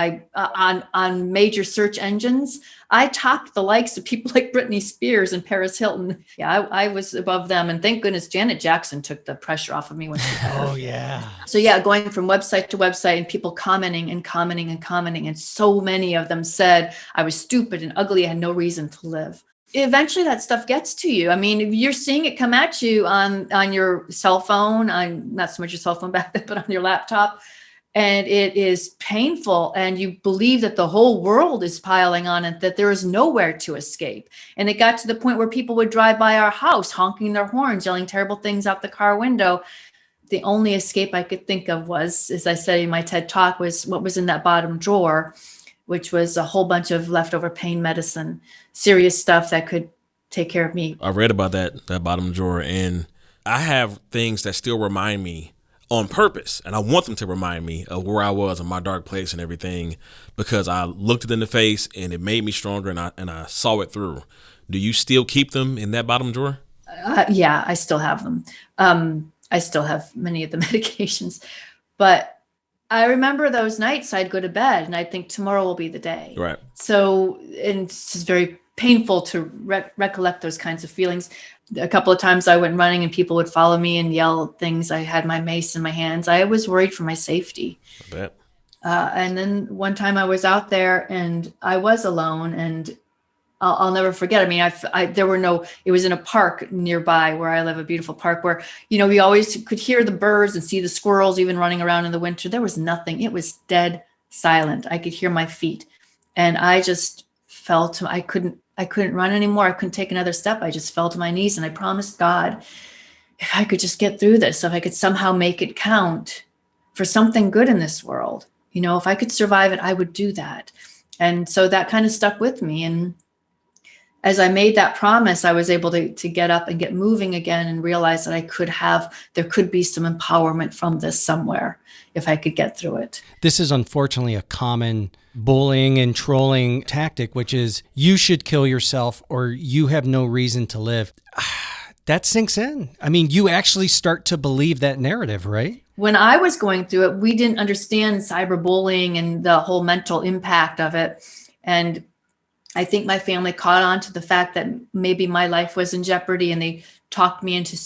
On major search engines, I topped the likes of people like Britney Spears and Paris Hilton. Yeah, I was above them. And thank goodness Janet Jackson took the pressure off of me when she had her.
Oh yeah.
So yeah, going from website to website and people commenting. And so many of them said I was stupid and ugly. I had no reason to live. Eventually that stuff gets to you. I mean, if you're seeing it come at you on your cell phone, on not so much your cell phone back then, but on your laptop, And it is painful, and you believe that the whole world is piling on and that there is nowhere to escape. And it got to the point where people would drive by our house honking their horns, yelling terrible things out the car window. The only escape I could think of was, as I said in my TED talk, was what was in that bottom drawer, which was a whole bunch of leftover pain medicine, serious stuff that could take care of me.
I read about that bottom drawer, and I have things that still remind me on purpose, and I want them to remind me of where I was in my dark place and everything, because I looked it in the face and it made me stronger, and I saw it through. Do you still keep them in that bottom drawer?
Yeah, I still have them. I still have many of the medications, but I remember those nights I'd go to bed and I'd think tomorrow will be the day.
Right.
So, and it's just very painful to recollect those kinds of feelings. A couple of times I went running and people would follow me and yell things. I had my mace in my hands. I was worried for my safety.
I bet.
And then one time I was out there and I was alone, and I'll never forget. I mean, it was in a park nearby where I live, a beautiful park where, we always could hear the birds and see the squirrels even running around in the winter. There was nothing. It was dead silent. I could hear my feet, and I just fell to, I couldn't run anymore. I couldn't take another step. I just fell to my knees, and I promised God, if I could just get through this, if I could somehow make it count for something good in this world, if I could survive it, I would do that. And so that kind of stuck with me. And as I made that promise, I was able to get up and get moving again and realize that there could be some empowerment from this somewhere if I could get through it.
This is unfortunately a common bullying and trolling tactic, which is you should kill yourself or you have no reason to live. That sinks in. I mean, you actually start to believe that narrative, right?
When I was going through it, we didn't understand cyberbullying and the whole mental impact of it. And I think my family caught on to the fact that maybe my life was in jeopardy, and they talked me into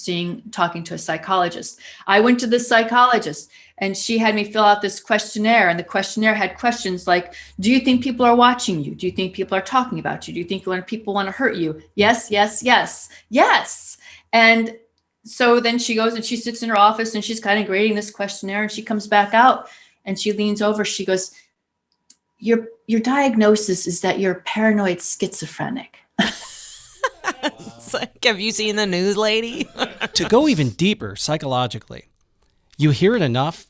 talking to a psychologist. I went to this psychologist, and she had me fill out this questionnaire, and the questionnaire had questions like, do you think people are watching you? Do you think people are talking about you? Do you think people want to hurt you? Yes, yes, yes, yes. And so then she goes and she sits in her office and she's kind of grading this questionnaire, and she comes back out and she leans over. She goes, your diagnosis is that you're paranoid schizophrenic.
It's like, have you seen the news, lady?
To go even deeper psychologically, you hear it enough,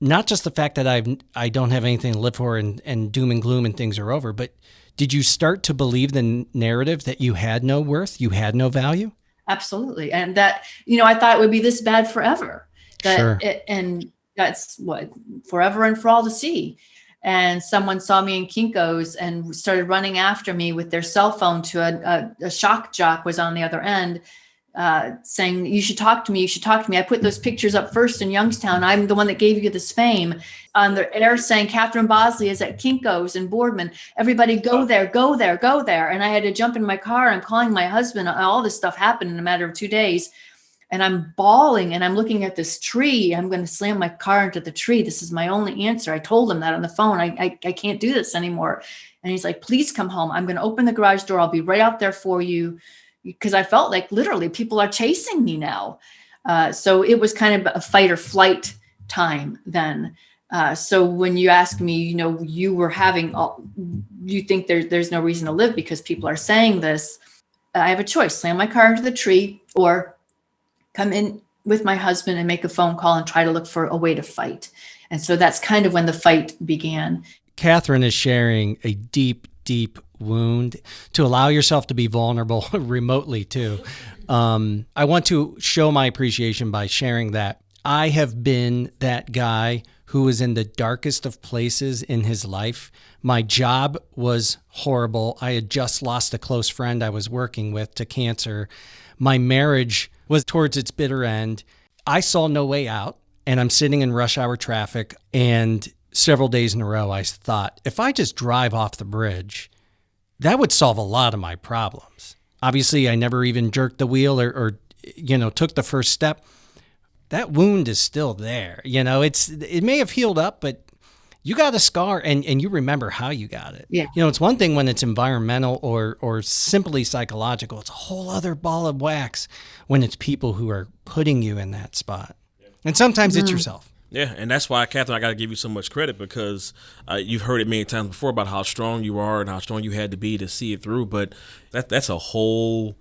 not just the fact that I don't have anything to live for and doom and gloom and things are over, but did you start to believe the narrative that you had no worth, you had no value?
Absolutely. And that, I thought it would be this bad forever.
Sure.
And that's what, forever and for all to see. And someone saw me in Kinko's and started running after me with their cell phone to a shock jock was on the other end, saying, you should talk to me. You should talk to me. I put those pictures up first in Youngstown. I'm the one that gave you this fame. On the air saying, Catherine Bosley is at Kinko's in Boardman. Everybody go there, go there, go there. And I had to jump in my car and calling my husband. All this stuff happened in a matter of 2 days. And I'm bawling and I'm looking at this tree. I'm going to slam my car into the tree. This is my only answer. I told him that on the phone. I can't do this anymore. And he's like, please come home. I'm going to open the garage door. I'll be right out there for you. Because I felt like literally people are chasing me now. So it was kind of a fight or flight time then. So when you ask me, you were having, you think there's no reason to live because people are saying this. I have a choice, slam my car into the tree or come in with my husband and make a phone call and try to look for a way to fight. And so that's kind of when the fight began.
Catherine is sharing a deep, deep wound. To allow yourself to be vulnerable remotely too. I want to show my appreciation by sharing that I have been that guy who was in the darkest of places in his life. My job was horrible. I had just lost a close friend I was working with to cancer. My marriage was towards its bitter end. I saw no way out, and I'm sitting in rush hour traffic, and several days in a row, I thought, if I just drive off the bridge, that would solve a lot of my problems. Obviously, I never even jerked the wheel or took the first step. That wound is still there. It may have healed up, but you got a scar and you remember how you got it.
Yeah.
It's one thing when it's environmental or simply psychological. It's a whole other ball of wax when it's people who are putting you in that spot. And sometimes it's yourself.
Yeah, and that's why, Catherine, I got to give you so much credit, because you've heard it many times before about how strong you are and how strong you had to be to see it through. But that's a whole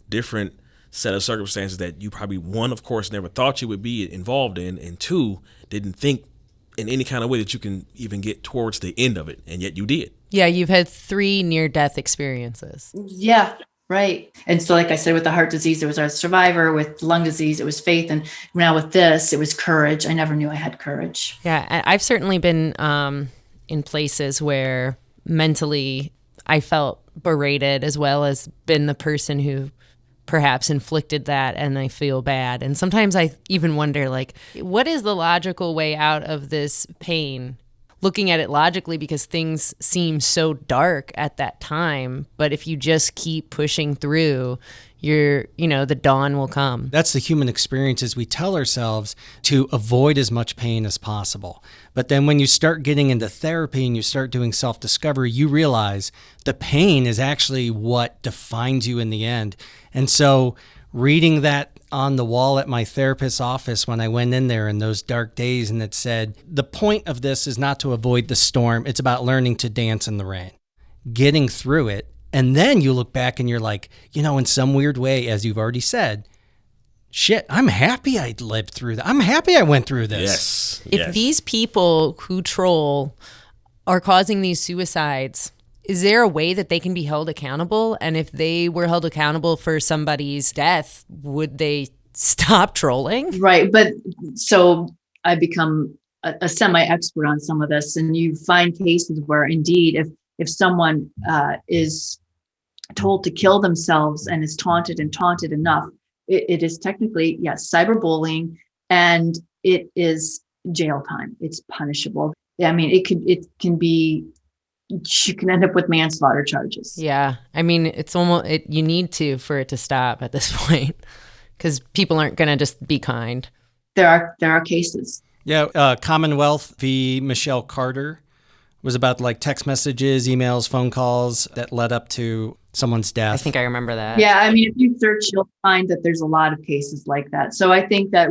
different set of circumstances that you probably, one, of course, never thought you would be involved in, and two, didn't think in any kind of way that you can even get towards the end of it, and yet you did.
Yeah, you've had 3 near-death experiences.
Yeah, right. And so, like I said, with the heart disease, it was a survivor. With lung disease, it was faith. And now with this, it was courage. I never knew I had courage.
Yeah, I've certainly been in places where mentally I felt berated, as well as been the person who perhaps inflicted that, and I feel bad. And sometimes I even wonder, like, what is the logical way out of this pain? Looking at it logically, because things seem so dark at that time. But if you just keep pushing through, the dawn will come.
That's the human experience, is we tell ourselves to avoid as much pain as possible. But then when you start getting into therapy and you start doing self-discovery, you realize the pain is actually what defines you in the end. And so reading that on the wall at my therapist's office when I went in there in those dark days, and it said, the point of this is not to avoid the storm. It's about learning to dance in the rain, getting through it. And then you look back and you're like, in some weird way, as you've already said, shit, I'm happy I lived through that. I'm happy I went through this.
If these people who troll are causing these suicides, is there a way that they can be held accountable? And if they were held accountable for somebody's death, would they stop trolling?
Right. But so I become a semi-expert on some of this, and you find cases where indeed, if someone is told to kill themselves and is taunted enough, it is technically, yes, cyberbullying, and it is jail time. It's punishable. I mean, it can be, you can end up with manslaughter charges.
Yeah. I mean, it's almost, you need to, for it to stop at this point, because people aren't going to just be kind.
There are cases.
Yeah. Commonwealth v. Michelle Carter was about like text messages, emails, phone calls that led up to someone's death.
I think I remember that.
Yeah. I mean, if you search, you'll find that there's a lot of cases like that. So I think that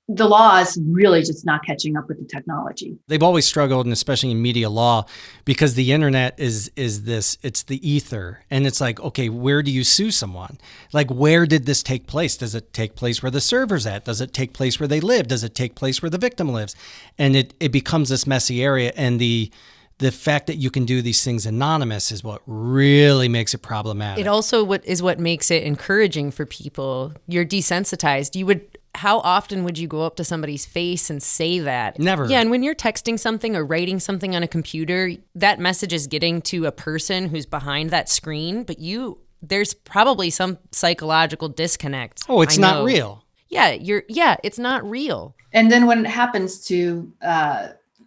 the law is really just not catching up with the technology.
They've always struggled, and especially in media law, because the internet is it's the ether. And it's like, okay, where do you sue someone? Like, where did this take place? Does it take place where the server's at? Does it take place where they live? Does it take place where the victim lives? And it becomes this messy area. And the fact that you can do these things anonymous is what really makes it problematic.
It also what makes it encouraging for people. You're desensitized. How often would you go up to somebody's face and say that?
Never.
Yeah, and when you're texting something or writing something on a computer, that message is getting to a person who's behind that screen, but there's probably some psychological disconnect.
Oh, it's not real.
Yeah, it's not real.
And then when it happens to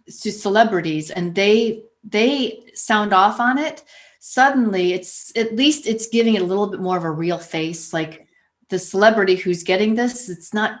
celebrities and they sound off on it, suddenly at least it's giving it a little bit more of a real face. Like, the celebrity who's getting this, it's not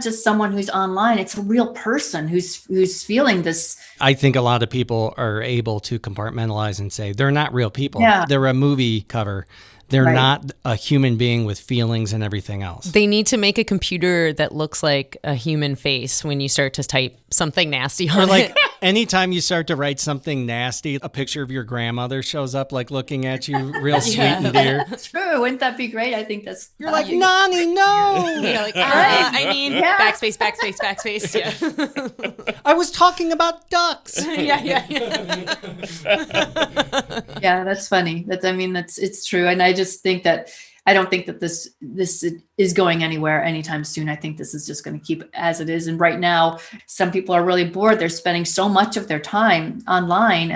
just someone who's online. It's a real person who's feeling this.
I think a lot of people are able to compartmentalize and say they're not real people.
Yeah.
They're a movie cover. They're not a human being with feelings and everything else.
They need to make a computer that looks like a human face when you start to type something nasty on
Or like
it.
anytime you start to write something nasty, a picture of your grandmother shows up, like looking at you real sweet and dear.
True. Wouldn't that be great? I think that's.
You're like, Nani, no.
You're like, backspace, backspace. Yeah.
I was talking about ducks.
yeah.
Yeah, that's funny. It's true. And I just think that I don't think that this is going anywhere anytime soon. I think this is just going to keep as it is. And right now, some people are really bored. They're spending so much of their time online.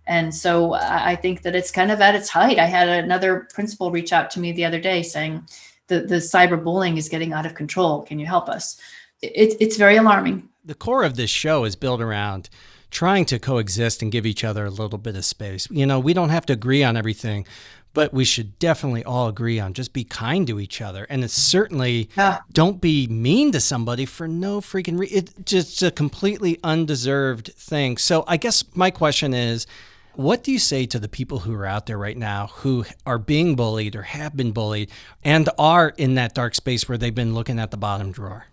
And so I think that it's kind of at its height. I had another principal reach out to me the other day saying the cyberbullying is getting out of control. Can you help us? It's very alarming.
The core of this show is built around trying to coexist and give each other a little bit of space. We don't have to agree on everything, but we should definitely all agree on just be kind to each other. And it's certainly don't be mean to somebody for no freaking reason. It's just a completely undeserved thing. So I guess my question is, what do you say to the people who are out there right now who are being bullied or have been bullied and are in that dark space where they've been looking at the bottom drawer?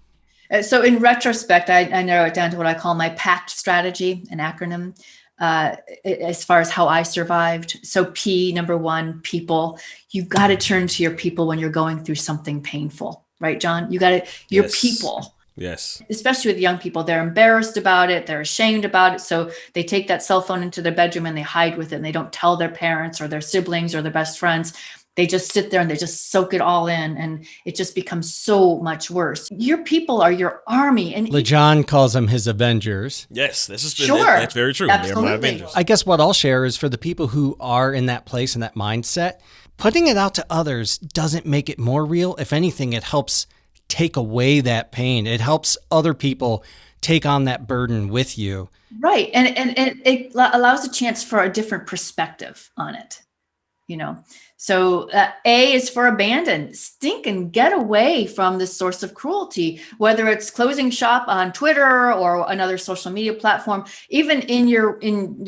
So in retrospect, I narrow it down to what I call my PACT strategy, an acronym, as far as how I survived. So P, number one, people. You've got to turn to your people when you're going through something painful, right, John? Your people.
Yes.
Especially with young people, they're embarrassed about it. They're ashamed about it. So they take that cell phone into their bedroom and they hide with it, and they don't tell their parents or their siblings or their best friends. They just sit there and they just soak it all in, and it just becomes so much worse. Your people are your army. And
LeJohn calls them his Avengers.
Yes, this is
Sure.
That's very true.
Absolutely.
They're my Avengers.
I guess what I'll share is for the people who are in that place and that mindset, putting it out to others doesn't make it more real. If anything, it helps take away that pain. It helps other people take on that burden with you.
right. And it allows a chance for a different perspective on it, So A is for abandon. Stink and get away from this source of cruelty, whether it's closing shop on Twitter or another social media platform, even in your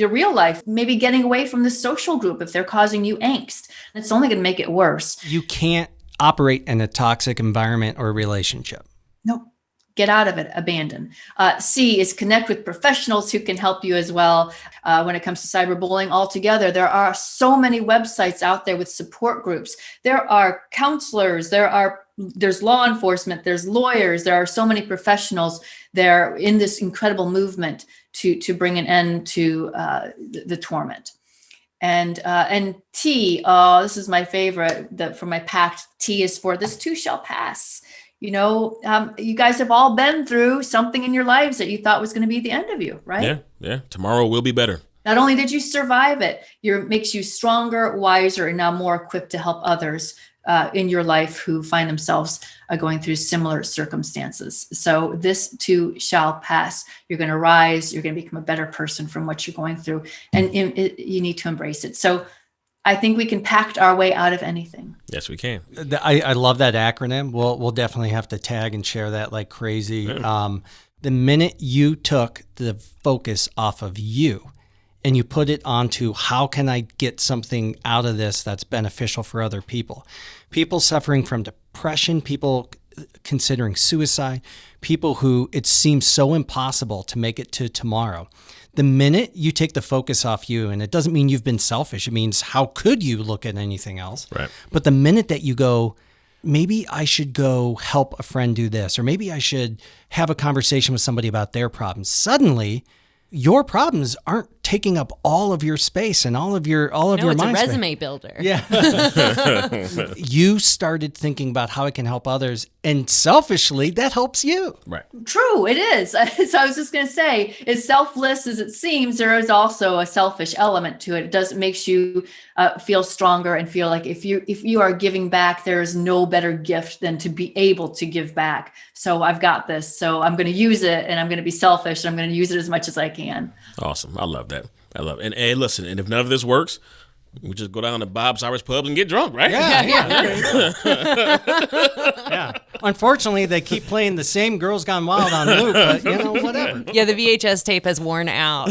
real life, maybe getting away from the social group if they're causing you angst. It's only going to make it worse.
You can't operate in a toxic environment or relationship.
Nope. Get out of it. Abandon. C is connect with professionals who can help you as well. When it comes to cyberbullying altogether, there are so many websites out there with support groups. There are counselors. There's law enforcement. There's lawyers. There are so many professionals there in this incredible movement to bring an end to the torment. And T, this is my favorite. For my pact, T is for this too shall pass. You guys have all been through something in your lives that you thought was going to be the end of you, right?
Yeah. Tomorrow will be better.
Not only did you survive it, it makes you stronger, wiser, and now more equipped to help others in your life who find themselves going through similar circumstances. So this too shall pass. You're going to rise. You're going to become a better person from what you're going through, and you need to embrace it. So I think we can pact our way out of anything.
Yes, we can.
I love that acronym. We'll definitely have to tag and share that like crazy.
Yeah.
The minute you took the focus off of you and you put it onto how can I get something out of this that's beneficial for other people, people suffering from depression, people considering suicide, people who it seems so impossible to make it to tomorrow. The minute you take the focus off you, and it doesn't mean you've been selfish, it means how could you look at anything else?
Right.
But the minute that you go, maybe I should go help a friend do this, or maybe I should have a conversation with somebody about their problems, suddenly your problems aren't taking up all of your space and all of your mind
it's a
space.
resume builder.
Yeah. You started thinking about how it can help others, and selfishly, that helps you.
Right.
True, it is. So I was just going to say, as selfless as it seems, there is also a selfish element to it. It makes you feel stronger and feel like if you are giving back, there is no better gift than to be able to give back. So I've got this. So I'm going to use it, and I'm going to be selfish, and I'm going to use it as much as I can.
Awesome. I love that. I love it. And hey, listen, and if none of this works, we just go down to Bob's Irish Pub and get drunk, right?
Yeah. Yeah. Unfortunately, they keep playing the same Girls Gone Wild on loop, but whatever.
Yeah, the VHS tape has worn out.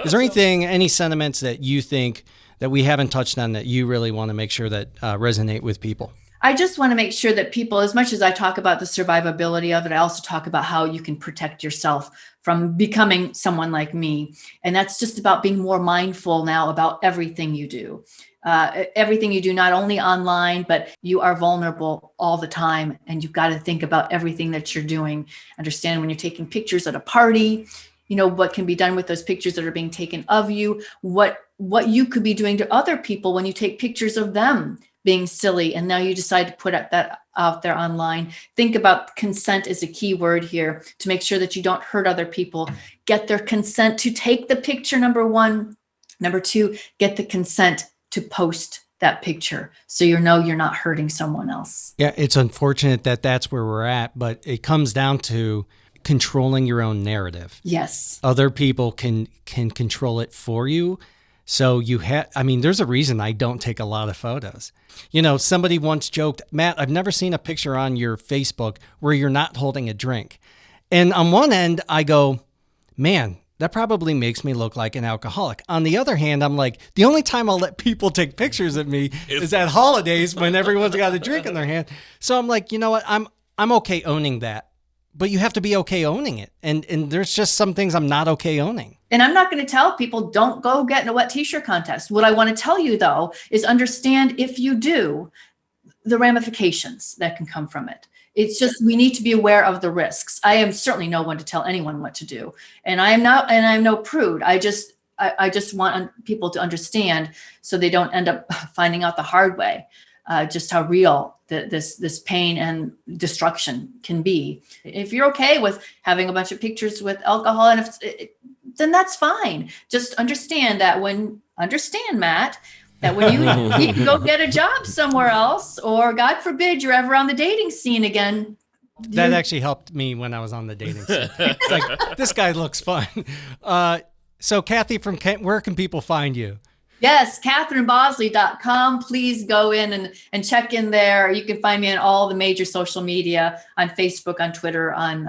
Is there any sentiments that you think that we haven't touched on that you really want to make sure that resonate with people?
I just want to make sure that people, as much as I talk about the survivability of it, I also talk about how you can protect yourself from becoming someone like me. And that's just about being more mindful now about everything you do. Everything you do, not only online, but you are vulnerable all the time. And you've got to think about everything that you're doing. Understand when you're taking pictures at a party, what can be done with those pictures that are being taken of you, what you could be doing to other people when you take pictures of them being silly, and now you decide to put that out there online. Think about consent as a key word here to make sure that you don't hurt other people. Get their consent to take the picture, number one. Number two, get the consent to post that picture so you're not hurting someone else.
Yeah, it's unfortunate that that's where we're at, but it comes down to controlling your own narrative.
Yes.
Other people can control it for you. So there's a reason I don't take a lot of photos. Somebody once joked, Matt, I've never seen a picture on your Facebook where you're not holding a drink. And on one end, I go, man, that probably makes me look like an alcoholic. On the other hand, I'm like, the only time I'll let people take pictures of me is at holidays when everyone's got a drink in their hand. So I'm like, you know what? I'm okay owning that. but you have to be okay owning it. And there's just some things I'm not okay owning.
And I'm not going to tell people don't go get in a wet t-shirt contest. What I want to tell you, though, is understand if you do, the ramifications that can come from it. It's just, we need to be aware of the risks. I am certainly no one to tell anyone what to do. And I'm no prude. I just want people to understand so they don't end up finding out the hard way, just how real this pain and destruction can be. If you're okay with having a bunch of pictures with alcohol, and then that's fine. Just understand that Matt, that when you can go get a job somewhere else, or God forbid you're ever on the dating scene again.
That actually helped me when I was on the dating scene. It's like, this guy looks fun. So Kathy from Kent, where can people find you?
Yes, KatherineBosley.com. Please go in and check in there. You can find me on all the major social media, on Facebook, on Twitter, on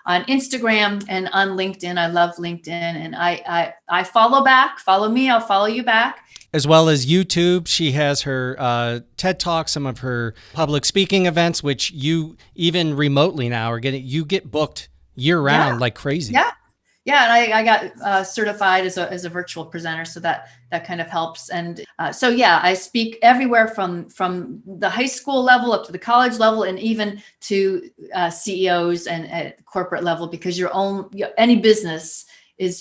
Instagram, and on LinkedIn. I love LinkedIn, and I follow back. Follow me, I'll follow you back.
As well as YouTube. She has her TED Talk, some of her public speaking events, which you even remotely now are getting. You get booked year round like crazy.
Yeah, and I got certified as a virtual presenter, so that kind of helps. And so I speak everywhere from the high school level up to the college level, and even to CEOs and at corporate level, because any business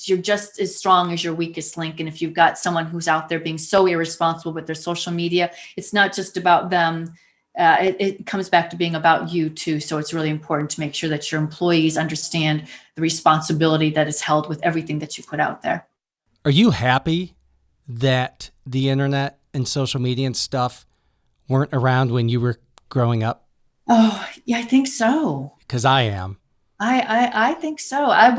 you're just as strong as your weakest link. And if you've got someone who's out there being so irresponsible with their social media, it's not just about them. It comes back to being about you too. So it's really important to make sure that your employees understand the responsibility that is held with everything that you put out there.
Are you happy that the internet and social media and stuff weren't around when you were growing up?
Oh, yeah, I think so.
Because I am.
I think so. I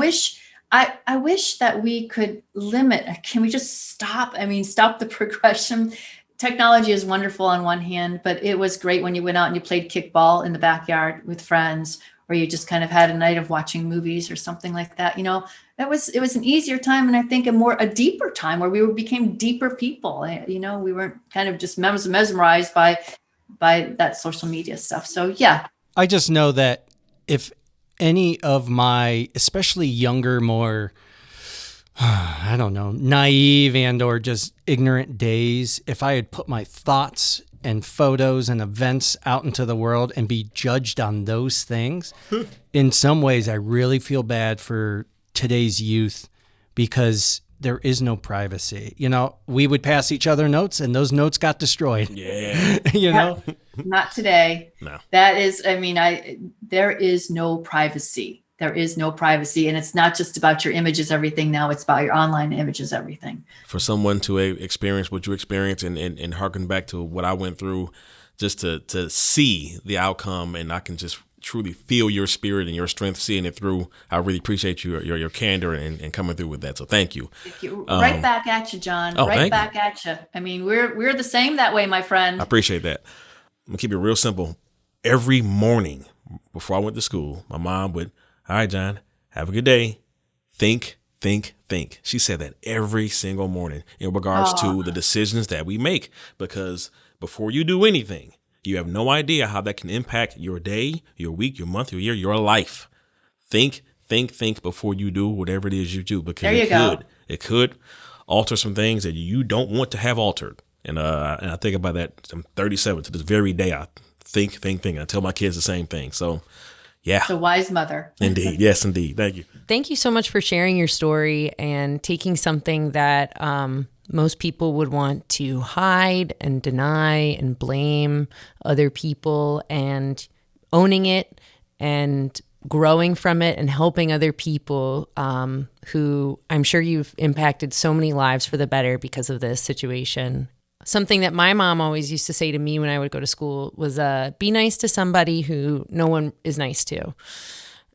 wish that we could limit. Can we just stop? Stop the progression. Technology is wonderful on one hand, but it was great when you went out and you played kickball in the backyard with friends, or you just kind of had a night of watching movies or something like that. It was an easier time, and I think a deeper time where we became deeper people. We weren't kind of just mesmerized by that social media stuff. So yeah.
I just know that if any of my, especially younger, more, I don't know, naive and or just ignorant days, if I had put my thoughts and photos and events out into the world and be judged on those things, in some ways I really feel bad for today's youth, because there is no privacy. We would pass each other notes, and those notes got destroyed.
Yeah.
Not today.
No.
That is, there is no privacy. There is no privacy. And it's not just about your images, everything now. It's about your online images, everything. For
someone to experience what you experienced and harken back to what I went through, just to see the outcome, and I can just truly feel your spirit and your strength seeing it through. I really appreciate your candor and coming through with that. So thank you.
Thank you. Right back at you, John. Right back at you. We're the same that way, my friend.
I appreciate that. I'm gonna keep it real simple. Every morning before I went to school, my mom would, all right, John, have a good day. Think. She said that every single morning in regards to the decisions that we make, because before you do anything, you have no idea how that can impact your day, your week, your month, your year, your life. Think before you do whatever it is you do, because it could alter some things that you don't want to have altered. And I think about that. I'm 37 to this very day. I think. I tell my kids the same thing. So, yeah.
It's a wise mother.
Indeed. Yes, indeed. Thank you.
Thank you so much for sharing your story and taking something that most people would want to hide and deny and blame other people, and owning it and growing from it and helping other people who I'm sure you've impacted so many lives for the better because of this situation. Something that my mom always used to say to me when I would go to school was, be nice to somebody who no one is nice to.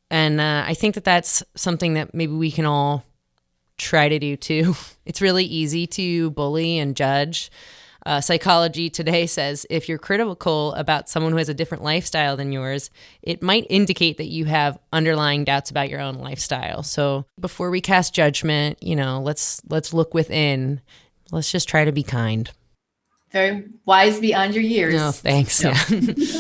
And I think that that's something that maybe we can all try to do too. It's really easy to bully and judge. Psychology Today says if you're critical about someone who has a different lifestyle than yours, it might indicate that you have underlying doubts about your own lifestyle. So before we cast judgment, let's look within. Let's just try to be kind.
Very wise beyond your years.
No, thanks. Yeah.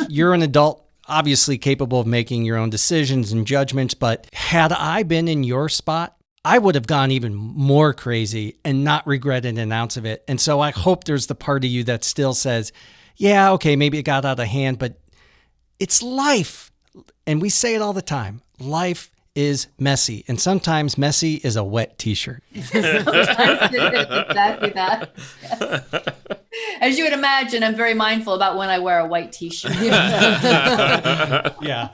You're an adult. obviously capable of making your own decisions and judgments, but had I been in your spot, I would have gone even more crazy and not regretted an ounce of it. And so I hope there's the part of you that still says, yeah, okay, maybe it got out of hand, but it's life. And we say it all the time. Life is messy. And sometimes messy is a wet t-shirt.
Sometimes it is exactly that. Yes. As you would imagine, I'm very mindful about when I wear a white t-shirt.
Yeah.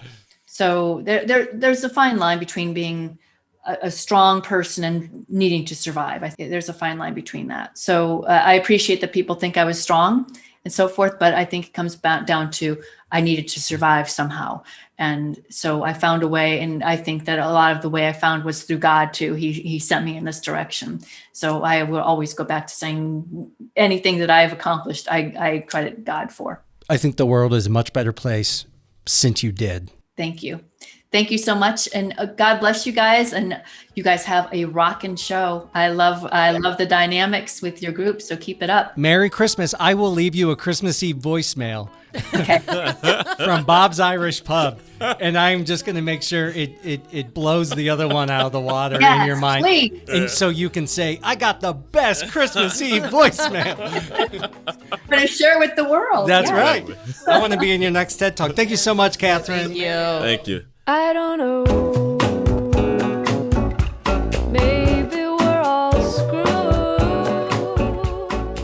So there's a fine line between being a strong person and needing to survive. I think there's a fine line between that. So I appreciate that people think I was strong and so forth, but I think it comes back down to I needed to survive somehow. And so I found a way, and I think that a lot of the way I found was through God too. He sent me in this direction. So I will always go back to saying anything that I've accomplished, I credit God for.
I think the world is a much better place since you did.
Thank you. Thank you so much. And God bless you guys. And you guys have a rockin' show. I love the dynamics with your group. So keep it up.
Merry Christmas. I will leave you a Christmas Eve voicemail
Okay.
from Bob's Irish Pub. And I'm just going to make sure it blows the other one out of the water in your mind.
Please.
And so you can say, I got the best Christmas Eve voicemail.
I'm going to share with the world.
That's
Yeah.
right. I want to be in your next TED Talk. Thank you so much, Catherine.
Thank you.
Thank you.
I don't know. Maybe we're all screwed.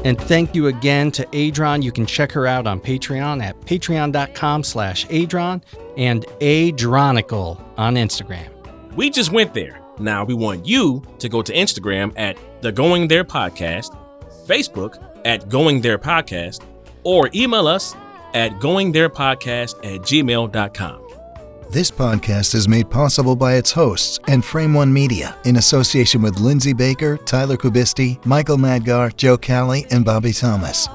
And thank you again to Adron. You can check her out on Patreon at patreon.com/Adron and Adronical on Instagram.
We just went there. Now we want you to go to Instagram at the Going There Podcast, Facebook at Going There Podcast, or email us at goingtherepodcast@gmail.com.
This podcast is made possible by its hosts and Frame One Media in association with Lindsay Baker, Tyler Kubisti, Michael Madgar, Joe Calley, and Bobby Thomas.